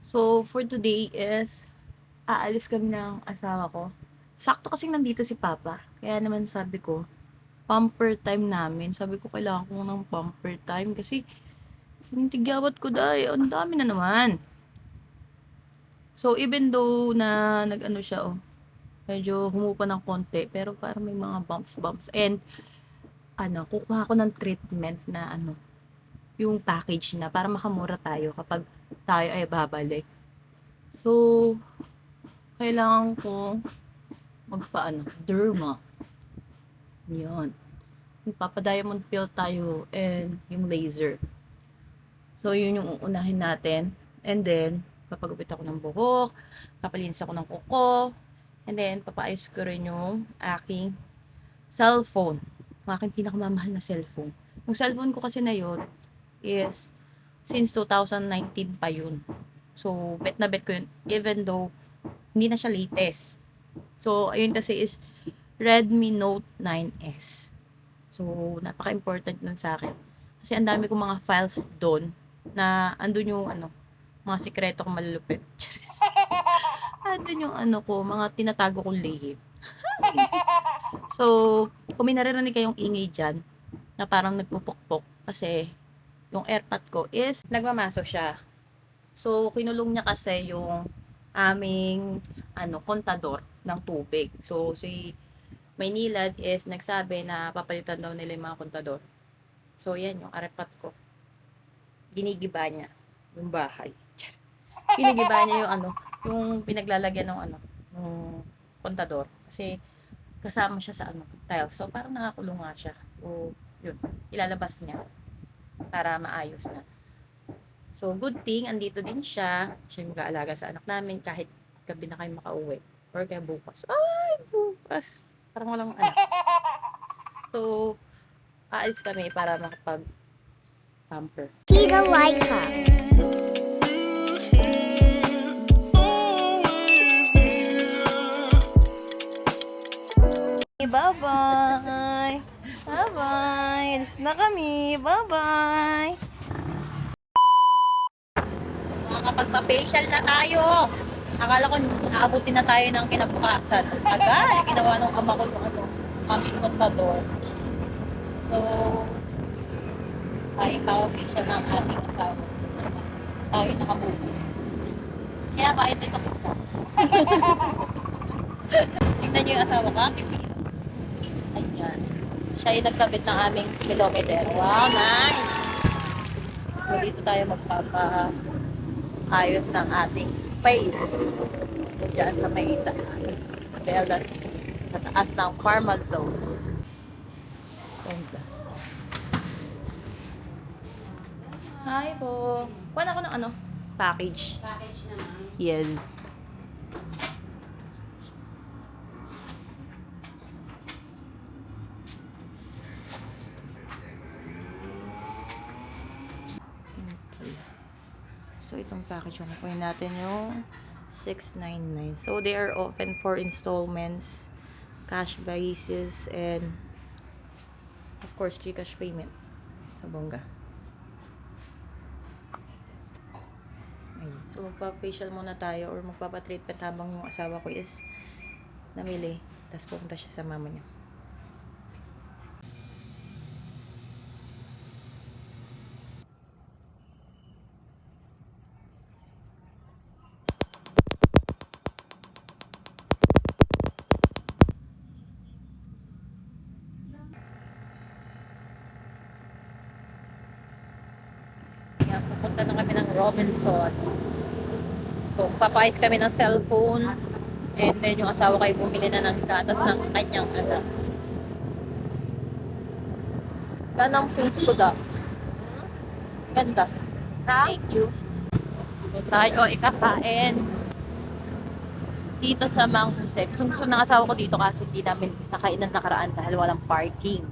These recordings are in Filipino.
So, for today is, aalis kami ng asawa ko. Sakto kasing nandito si Papa. Kaya naman sabi ko, pamper time namin. Sabi ko, kailangan ko ng pamper time kasi yung tigyawat ko dahil, ang dami na naman. So, even though na nag-ano siya, medyo humupa ng konti, pero parang may mga bumps. And, kukuha ko ng treatment na yung package na para makamura tayo kapag tayo ay babalik. So, kailangan ko derma. Yun. Magpapa-diamond pill tayo and yung laser. So, yun yung uunahin natin. And then, papagupit ako ng buhok, papalinis ako ng kuko, and then, papaayos ko rin yung aking cellphone. Yung aking pinakamamahal na cellphone. Yung cellphone ko kasi na yun is since 2019 pa yun. So, bet na bet ko yun. Even though, hindi na siya latest. So, ayun kasi is Redmi Note 9S. So, napaka-important nun sa akin. Kasi ang dami kong mga files doon na andun yung mga sikreto kong malulupit. Charis. Andun yung mga tinatago kong lihim. So, kung may naririnig kayong ingay dyan, na parang nagpupukpok, kasi yung airpod ko is nagmamaso siya. So, kinulong niya kasi yung aming kontador ng tubig. So, si Maynilad is nagsabi na papalitan daw nila yung mga kontador. So, yan yung airpod ko. Ginigiba niya yung bahay. Ginigiba niya yung yung pinaglalagyan ng ng kontador. Kasi kasama siya sa tiles. So, parang nakakulong nga siya. So, yun. Ilalabas niya para maayos na. So, good thing, andito din siya. Siya yung mag-aalaga sa anak namin kahit gabi na kayo makauwi. Or kaya bukas. Ay, bukas. Parang walang anak. So, aalis kami para makapag-pamper. Tita Laika. Bye-bye! Bye-bye! Alis na kami! Bye-bye! Makakapagpa-facial na tayo! Akala ko aabutin na tayo ng kinabukasan. Agad! Ginawa ng ama ko yung aming kontador. So, ay facial ng ating asawa. Tayo nakabuti. Kaya ba ito itong isa? Tingnan nyo yung asawa ko, pipi. Ayan. Siya yung nagkabit ng aming speedometer. Wow, nice! So, dito tayo magpapa-ayos ng ating face. Diyan sa may itaas. Belas. Sa taas ng Pharma Zone. Ganda. Hi po. Kuha ako ng package. Package naman. Yes. So, itong package yung kunin natin yung 699. So, they are open for installments, cash basis, and of course, GCash payment. Sa bongga. Ayun. So, magpa-facial muna tayo or magpapa-treatment habang yung asawa ko is namili. Tapos pupunta siya sa mama niya. Yan, pupunta na kami ng Robinson. So, papayos kami ng cellphone. And then, yung asawa kayo bumili na ng gatas ng kanyang anak. Ganda ang face ko da. Ganda. Thank you. So, tayo ikakain dito sa Mang Jose. Gusto ng asawa ko dito kasi hindi namin nakainan nakaraan dahil walang parking.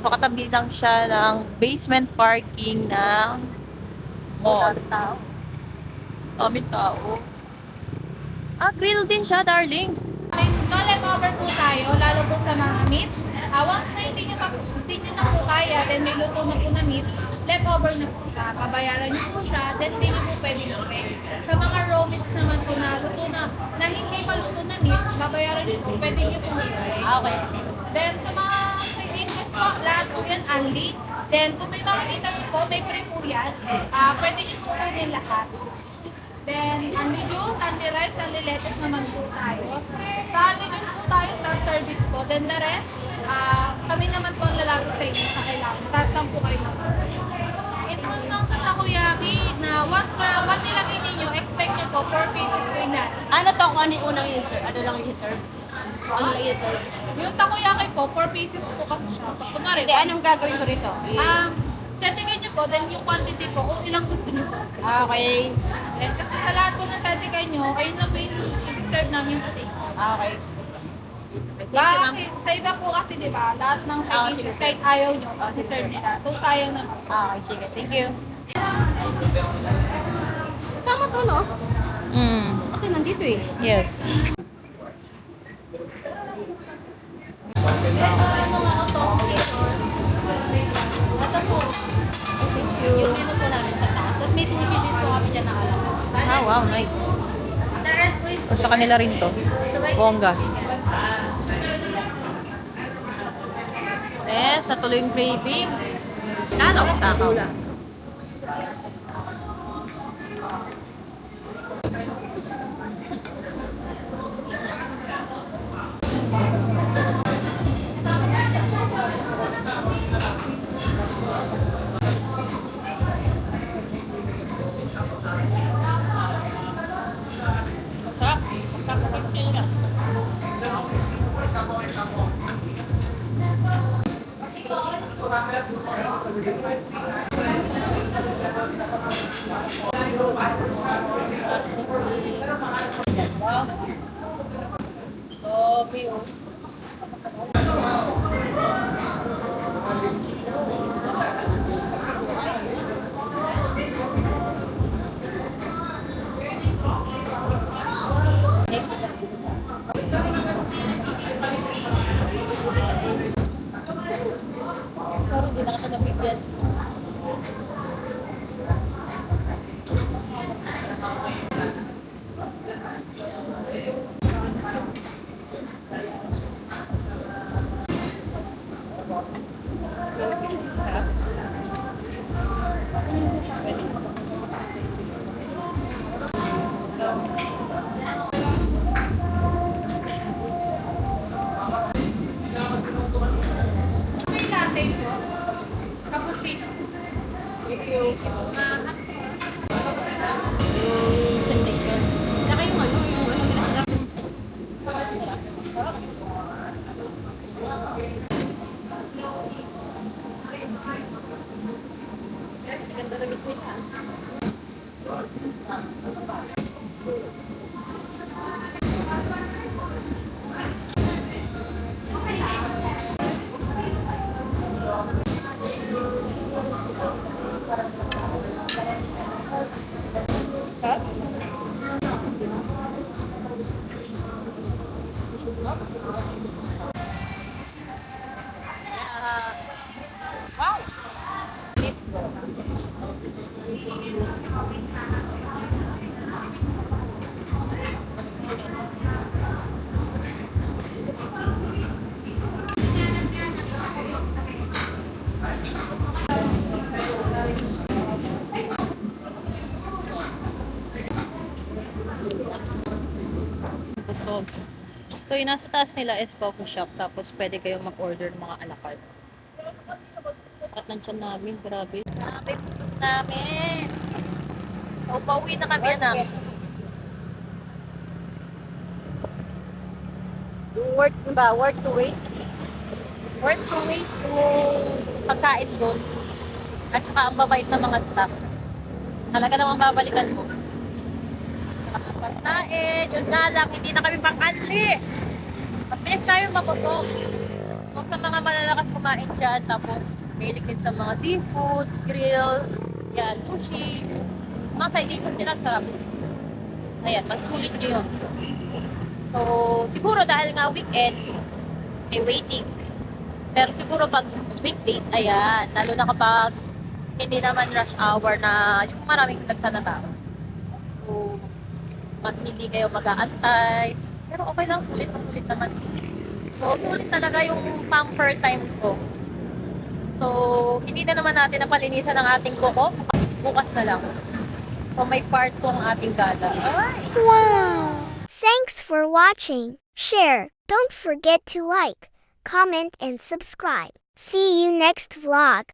So, katabi lang siya ng basement parking ng mall. Daming tao. Grill din siya, darling. May leftover po tayo, lalo po sa mga meat. Once na hindi nyo na po kaya, then may luto na po na meat, leftover na po siya, babayaran nyo po siya, then hindi nyo po pwede i Sa mga raw meats naman po na luto na hindi pa luto na meat, babayaran nyo po, pwede nyo po i Okay. Then sa mga ingredients po, lahat po yan only. Then kung may makikita nyo po, may pre po yan. Pwede nyo po pwede lahat. Then, only juice, only rice, only lettuce naman po tayo. Sa only juice po tayo, self-service po. Then the rest, kami naman po ang lalapit sa inyo sa kailangan. Tapos lang po kayo na. Ito lang sa takoyaki na once na pag nilagay ninyo, expect nyo po 4 pieces po na. Ano to kung ano yung unang user? Ano lang yung user? Ano lang user? Yung takoyaki po, 4 pieces po kasi siya. Kunwari, Hindi, anong gagawin ko rito? Chachigay nyo po, then yung quantity po, kung ilang gusto nyo po. Okay. Then, kasi sa lahat po ng chachigay nyo, ayun lang po yung serve namin sa table. Okay. Sa iba po kasi, di ba, lahat ng side dishes, kahit ayaw nyo, serve nila. So, sayang naman. Okay, sige. Thank you. Sama to, no? Okay, nandito eh. Yes. Ito po, yung menu po namin sa taas. Tapos may sushi din po kami dyan na alam. Wow, nice. O, sa kanila rin to. Bongga. Yes, natuloy yung cravings. Takaw. Hindi na kasi nabigyan. May latte po. Cappuccino. Saka yung ano, yung ano ginagawa. Ganda na bit nila. Busog. So, yung nasa taas nila is coffee shop. Tapos, pwede kayong mag-order ng mga a la carte. Sakat ng tiyan namin. Grabe. Grabe, busog namin. So, pauwi na kami na. Worth, diba? Worth to wait. Worth to wait yung pagkain doon. At saka ang babait ng mga staff. Talaga namang babalikan mo. Pagkain, yun nga lang, hindi na kami pang-anli. Mabilis tayo mabusog. So, sa mga malalakas kumain dyan, tapos mahilig din sa mga seafood, grill, yan, sushi, mga side dishes nila, sarap. Ayan, mas sulit nyo yun. So, siguro dahil nga weekends, may waiting. Pero siguro pag weekdays, ayan, lalo na kapag hindi naman rush hour na yung maraming nagsanatao. So, mas hindi kayo mag-aantay. Pero okay lang, ulit naman. So, ulit talaga yung pamper time ko. So, hindi na naman natin napalinisan ang ating kuko. Bukas na lang. So, may part 2 ang ating gala. Ay! Wow! Thanks for watching. Share. Don't forget to like, comment, and subscribe. See you next vlog.